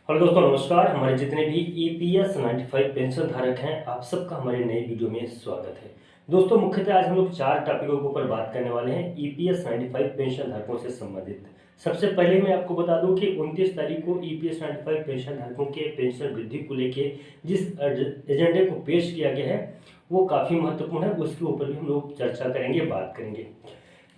Hello दोस्तों, नमस्कार। हमारे जितने भी ईपीएस 95 पेंशन धारक हैं, आप सबका हमारे नए वीडियो में स्वागत है। दोस्तों, मुख्यतः आज हम लोग 4 टॉपिकों के ऊपर बात करने वाले हैं ईपीएस 95 पेंशन धारकों से संबंधित। सबसे पहले मैं आपको बता दूं कि 29 तारीख को ईपीएस 95 पेंशन धारकों के पेंशन वृद्धि को लेकर जिस एजेंडे को पेश किया गया है वो काफ़ी महत्वपूर्ण है। उसके ऊपर भी हम लोग चर्चा करेंगे, बात करेंगे।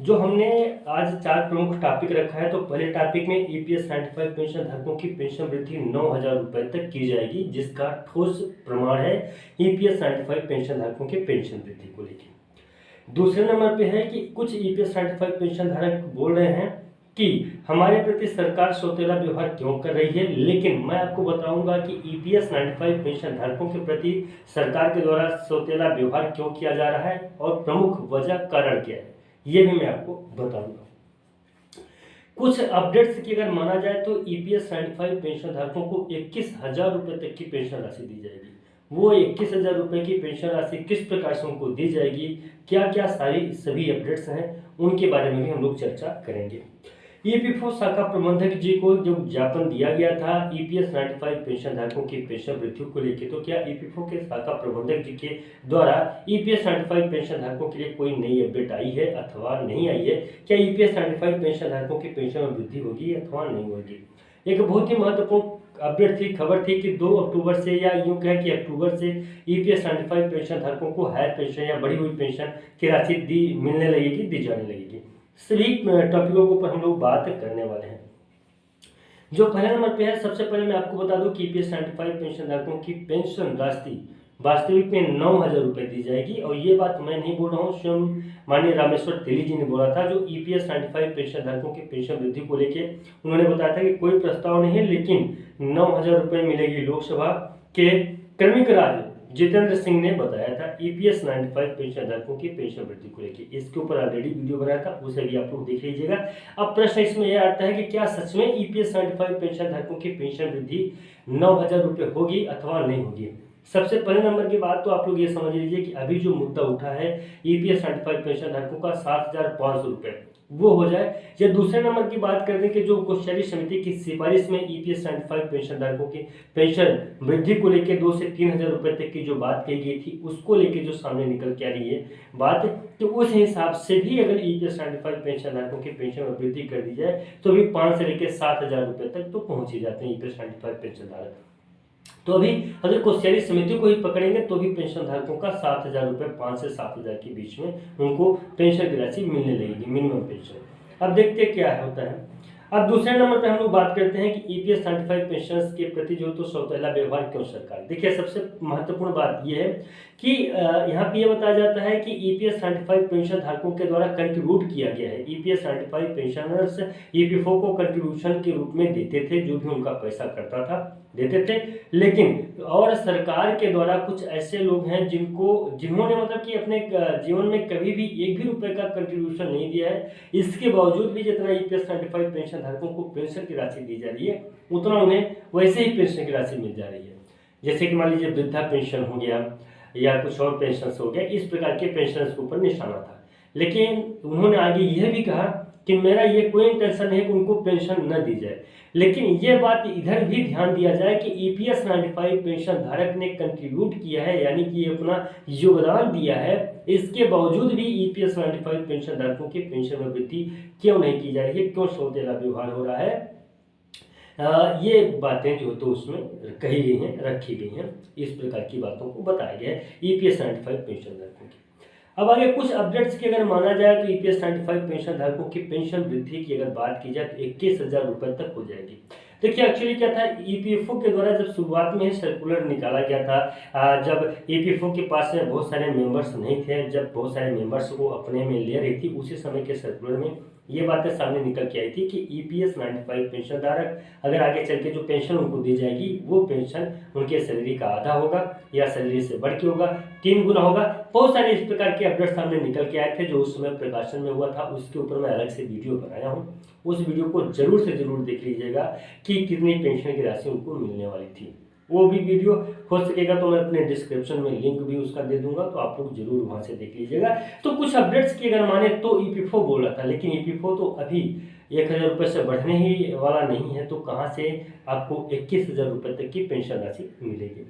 जो हमने आज 4 प्रमुख टॉपिक रखा है, तो पहले टॉपिक में ईपीएस 95 पेंशन धारकों की पेंशन वृद्धि 9,000 रुपए तक की जाएगी, जिसका ठोस प्रमाण है ईपीएस 95 पेंशन धारकों के पेंशन वृद्धि को लेकर। दूसरे नंबर पे है कि कुछ ईपीएस 95 पेंशन धारक बोल रहे हैं कि हमारे प्रति सरकार सौतेला व्यवहार क्यों कर रही है, लेकिन मैं आपको बताऊंगा कि ईपीएस 95 पेंशन धारकों के प्रति सरकार के द्वारा सौतेला व्यवहार क्यों किया जा रहा है और प्रमुख वजह कारण क्या है, ये भी मैं आपको बताऊंगा। कुछ अपडेट्स की अगर माना जाए तो ईपीएस 95 पेंशन धारकों को 21,000 रुपए तक की पेंशन राशि दी जाएगी। वो 21,000 रुपए की पेंशन राशि किस प्रकार से उनको दी जाएगी, क्या क्या सारी सभी अपडेट्स हैं, उनके बारे में भी हम लोग चर्चा करेंगे। ईपीएफओ शाखा प्रबंधक जी को जो ज्ञापन दिया गया था ईपीएस 95 पेंशन धारकों की पेंशन वृद्धि को लेकर, तो क्या ईपीएफओ के शाखा प्रबंधक जी के द्वारा ईपीएस 95 पेंशन धारकों के लिए कोई नई अपडेट आई है अथवा नहीं आई है? क्या ईपीएस 95 पेंशन धारकों की पेंशन में वृद्धि होगी अथवा नहीं होगी? एक बहुत ही महत्वपूर्ण अपडेट थी, खबर थी कि 2 अक्टूबर से, या यूं कहें कि अक्टूबर से ईपीएस 95 पेंशन धारकों को हायर पेंशन या बढ़ी हुई पेंशन की राशि मिलने लगेगी, दी जाने लगेगी। सभी टॉपिकों के ऊपर हम लोग बात करने वाले हैं। जो पहले नंबर पे है, सबसे पहले मैं आपको बता दूं कि ईपीएस 95 पेंशन धारकों की पेंशन राशि वास्तविक में 9,000 रुपए दी जाएगी। और ये बात मैं नहीं बोल रहा हूँ, स्वयं माननीय रामेश्वर तेली जी ने बोला था, जो ईपीएस 95 पेंशन धारकों की पेंशन वृद्धि को लेकर उन्होंने बताया था कि कोई प्रस्ताव नहीं है, लेकिन 9,000 रुपए मिलेगी। लोकसभा के क्रमिक राज्य जितेंद्र सिंह ने बताया था ईपीएस 95 पेंशन धारकों की पेंशन वृद्धि को लेकर। इसके ऊपर ऑलरेडी वीडियो बनाया था, उसे भी आप लोग देख लीजिएगा। अब प्रश्न इसमें यह आता है कि क्या सच में ईपीएस 95 पेंशन धारकों की पेंशन वृद्धि 9,000 रुपए होगी अथवा नहीं होगी? सबसे पहले नंबर की बात तो आप लोग ये समझ लीजिए कि अभी जो मुद्दा उठा है ईपीएस 95 पेंशन धारकों का 7,500 रुपए, वो हो जाए। या दूसरे नंबर की बात करते हैं कि जो कोषागार समिति की सिफारिश में ईपीएस 95 पेंशन धारकों की पेंशन वृद्धि को लेकर 2 से 3,000 रुपए तक की जो बात कही गई थी, उसको लेकर जो सामने निकल के आ रही है बात, तो उस हिसाब से भी अगर ईपीएस 95 पेंशन धारकों की पेंशन में वृद्धि कर दी जाए तो भी 5 से लेकर 7,000 रुपए तक तो पहुंच ही जाते हैं ईपीएस 95 पेंशन धारक। तो अभी अगर कोषागार समिति को ही पकड़ेंगे तो भी पेंशन धारकों का 7,000 रुपए, 5 से 7,000 के बीच में उनको पेंशन की राशि मिलने लगेगी, मिनिमम पेंशन। अब देखते हैं क्या होता है। अब दूसरे नंबर पे हम लोग बात करते हैं कि ईपीएस 95 पेंशन के प्रति जो तो सौतेला व्यवहार क्यों सरकार। देखिए, सबसे महत्वपूर्ण बात यह है कि यहाँ पे ये बताया जाता है कि ईपीएस 95 पेंशन धारकों के द्वारा कंट्रीब्यूट किया गया है। ईपीएस 95 पेंशनर्स ईपीएफओ को कंट्रीब्यूशन के रूप में देते थे, जो भी उनका पैसा करता था देते थे। लेकिन और सरकार के द्वारा कुछ ऐसे लोग हैं जिन्होंने मतलब कि अपने जीवन में कभी भी एक भी रुपए का कंट्रीब्यूशन नहीं दिया है, इसके बावजूद भी जितना ईपीएस 95 पेंशन धारकों को पेंशन की राशि दी जा रही है, उतना उन्हें वैसे ही पेंशन की राशि मिल जा रही है। जैसे कि मान लीजिए वृद्धा पेंशन हो गया या कुछ और पेंशन हो गया, इस प्रकार के पेंशन के ऊपर निशाना था। लेकिन उन्होंने आगे यह भी कहा कि मेरा ये कोई इंटेंशन है कि उनको पेंशन न दी जाए, लेकिन ये बात इधर भी ध्यान दिया जाए कि ईपीएस 95 पेंशन धारक ने कंट्रीब्यूट किया है, यानी कि अपना योगदान दिया है, इसके बावजूद भी ईपीएस 95 पेंशन धारकों की पेंशन में वृद्धि क्यों नहीं की जा रही है, क्यों सौतेला व्यवहार हो रहा है। ये बातें जो तो उसमें कही गई हैं, रखी गई हैं, इस प्रकार की बातों को बताया गया है ईपीएस 95 पेंशन धारकों की। अब आगे कुछ अपडेट्स की अगर माना जाए तो ईपीएस 95 पेंशन धारकों की पेंशन वृद्धि की अगर बात की जाए तो 21,000 रुपए तक हो जाएगी। देखिए, एक्चुअली क्या था, ईपीएफओ के द्वारा जब शुरुआत में सर्कुलर निकाला गया था, जब ईपीएफओ के पास में बहुत सारे मेंबर्स नहीं थे, जब बहुत सारे मेंबर्स को अपने में ले रही थी, उसी समय के सर्कुलर में ये बातें सामने निकल के आई थी कि ईपीएस 95 पेंशन धारक अगर आगे चल के जो पेंशन उनको दी जाएगी, वो पेंशन उनके सैलरी का आधा होगा या सैलरी से बढ़ के होगा, 3 गुना होगा। बहुत सारे इस प्रकार के अपडेट सामने निकल के आए थे, जो उस समय प्रकाशन में हुआ था। उसके ऊपर मैं अलग से वीडियो बनाया हूँ, उस वीडियो को जरूर से जरूर देख लीजिएगा कि कितनी पेंशन की राशि उनको मिलने वाली थी। वो भी वीडियो हो सकेगा तो मैं अपने डिस्क्रिप्शन में लिंक भी उसका दे दूंगा, तो आप लोग जरूर वहां से देख लीजिएगा। तो कुछ अपडेट्स की अगर माने तो ईपीएफओ बोल रहा था, लेकिन ईपीएफओ तो अभी 1000 रुपये से बढ़ने ही वाला नहीं है, तो कहाँ से आपको 21,000 रुपये तक की पेंशन राशि मिलेगी।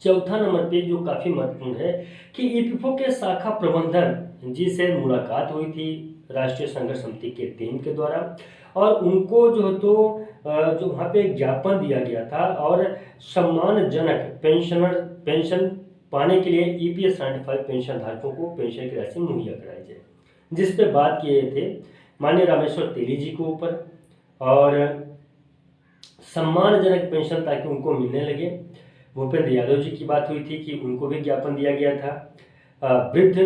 चौथा नंबर पे जो काफ़ी महत्वपूर्ण है कि ईपीएफओ के शाखा प्रबंधन जी से मुलाकात हुई थी राष्ट्रीय संघर्ष समिति के टीम के द्वारा, और उनको जो वहाँ पे एक ज्ञापन दिया गया था और सम्मानजनक पेंशन पाने के लिए ईपीएस 95 पेंशन धारकों को पेंशन की राशि मुहैया कराई जाए, जिस पे बात किए थे माननीय रामेश्वर तेली जी के ऊपर, और सम्मानजनक पेंशन ताकि उनको मिलने लगे। भूपेंद्र यादव जी की बात हुई थी कि उनको भी ज्ञापन दिया गया था। वृद्ध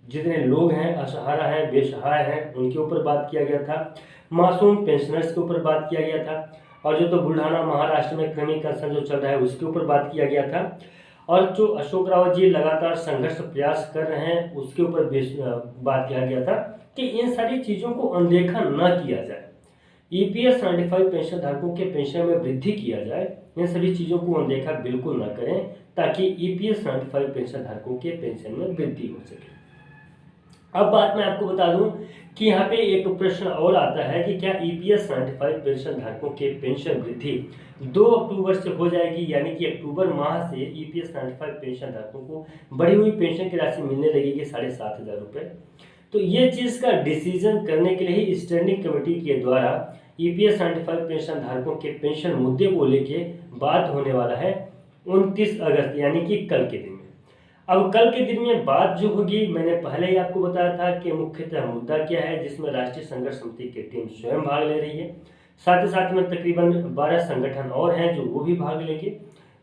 जितने लोग हैं, असहारा हैं, बेसहाय हैं, उनके ऊपर बात किया गया था। मासूम पेंशनर्स के ऊपर बात किया गया था, और जो बुल्ढाना महाराष्ट्र में क्रमिक कंसन जो चल रहा है उसके ऊपर बात किया गया था, और जो अशोक रावत जी लगातार संघर्ष प्रयास कर रहे हैं उसके ऊपर बात किया गया था कि इन सारी चीज़ों को अनदेखा न किया जाए, ईपीएस 95 पेंशन धारकों के पेंशन में वृद्धि किया जाए, इन सभी चीज़ों को अनदेखा बिल्कुल न करें ताकि ईपीएस 95 पेंशन धारकों के पेंशन में वृद्धि हो सके। अब बात मैं आपको बता दूं कि यहाँ पे एक प्रश्न और आता है कि क्या ईपीएस 95 पेंशन धारकों के पेंशन वृद्धि 2 अक्टूबर से हो जाएगी, यानी कि अक्टूबर माह से ईपीएस 95 पेंशन धारकों को बढ़ी हुई पेंशन की राशि मिलने लगेगी 7,500 रुपये। तो ये चीज़ का डिसीजन करने के लिए ही स्टैंडिंग कमेटी के द्वारा ईपीएस 95 पेंशन धारकों के पेंशन मुद्दे को लेके बात होने वाला है 29 अगस्त यानी कि कल के दिन में। अब कल के दिन में बात जो होगी, मैंने पहले ही आपको बताया था कि मुख्यतः मुद्दा क्या है, जिसमें राष्ट्रीय संघर्ष समिति की टीम स्वयं भाग ले रही है, साथ ही साथ में तकरीबन 12 संगठन और हैं जो वो भी भाग लेंगे।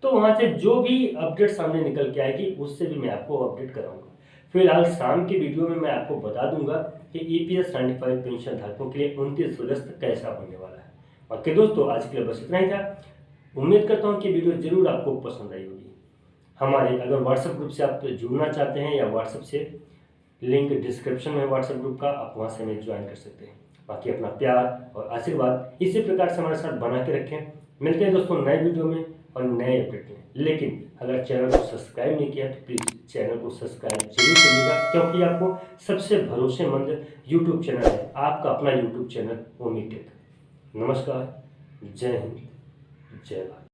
तो वहाँ से जो भी अपडेट सामने निकल के आएगी उससे भी मैं आपको अपडेट कराऊंगा। फिलहाल शाम की वीडियो में मैं आपको बता दूंगा कि ईपीएस 95 पेंशन धारकों के लिए 29 अगस्त कैसा होने वाला है। बाकी दोस्तों आज के लिए बस इतना ही था। उम्मीद करता हूँ कि वीडियो जरूर आपको पसंद आई होगी। हमारे अगर व्हाट्सएप ग्रुप से आप जुड़ना चाहते हैं या व्हाट्सएप से लिंक डिस्क्रिप्शन में व्हाट्सएप ग्रुप का, आप वहाँ से हमें ज्वाइन कर सकते हैं। बाकी अपना प्यार और आशीर्वाद इसी प्रकार से हमारे साथ बना के रखें। मिलते हैं दोस्तों नए वीडियो में और नए अपडेट में। लेकिन अगर चैनल को सब्सक्राइब नहीं किया तो प्लीज़ चैनल को सब्सक्राइब जरूर करिएगा, क्योंकि आपको सबसे भरोसेमंद यूट्यूब चैनल है, आपका अपना यूट्यूब चैनल ओमी टेक। नमस्कार, जय हिंद, जय भारत।